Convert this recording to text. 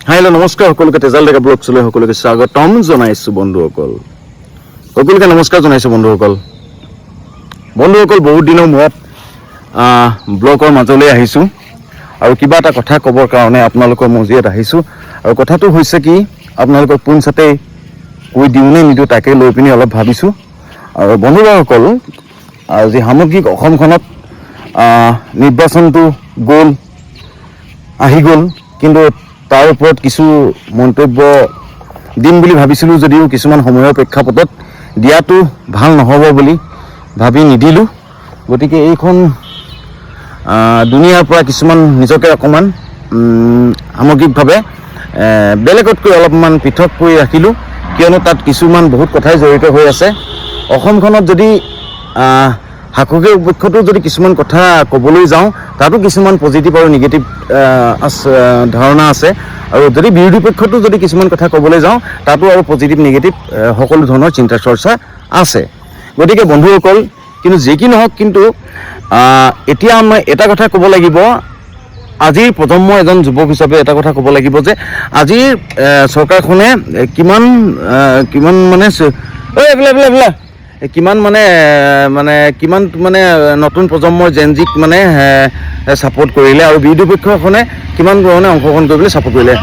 Hello' নমস্কাৰ সকলোকে তেজাল ডেকা ব্লগছলৈ সকলোকে স্বাগতম জনাইছোঁ বন্ধুসকল। সকলোকে নমস্কাৰ জনাইছোঁ বন্ধুসকল। বহুত দিনৰ মূৰত ব্লগৰ মাজলৈ আহিছোঁ আৰু কিবা এটা কথা ক'বৰ কাৰণে আপোনালোকৰ মজিয়াত আহিছোঁ। আৰু কথাটো হৈছে কি, আপোনালোকক পোনচাতেই কৈ দিওঁনে নিদিওঁ তাকে লৈ পিনি অলপ ভাবিছোঁ। আৰু বন্ধুসকল, আজি সামগ্ৰিক অসমখনত নিৰ্বাচনটো আহি গ'ল, কিন্তু তাৰ ওপৰত কিছু মন্তব্য দিম বুলি ভাবিছিলোঁ যদিও কিছুমান সময়ৰ প্ৰেক্ষাপটত দিয়াটো ভাল নহ'ব বুলি ভাবি নিদিলোঁ। গতিকে এইখন দুনিয়াৰ পৰা কিছুমান নিজকে অকণমান সামগ্ৰিকভাৱে বেলেগতকৈ অলপমান পৃথক কৰি ৰাখিলোঁ, কিয়নো তাত কিছুমান বহুত কথাই জড়িত হৈ আছে। অসমখনত যদি শাসকীয় পক্ষতো যদি কিছুমান কথা ক'বলৈ যাওঁ, তাতো কিছুমান পজিটিভ আৰু নিগেটিভ ধাৰণা আছে, আৰু যদি বিৰোধী পক্ষতো যদি কিছুমান কথা ক'বলৈ যাওঁ, তাতো আৰু পজিটিভ নিগেটিভ সকলো ধৰণৰ চিন্তা চৰ্চা আছে। গতিকে বন্ধুসকল, কিন্তু যি কি নহওক, কিন্তু এতিয়া মই এটা কথা ক'ব লাগিব, আজিৰ প্ৰজন্মৰ এজন যুৱক হিচাপে এটা কথা ক'ব লাগিব যে আজিৰ চৰকাৰখনে কিমান নতুন প্ৰজন্মৰ জেনজিক ছাপোৰ্ট কৰিলে, আৰু বিৰোধী পক্ষখনে কিমান ধৰণে অংশগ্ৰহণ কৰিবলৈ ছাপোৰ্ট কৰিলে।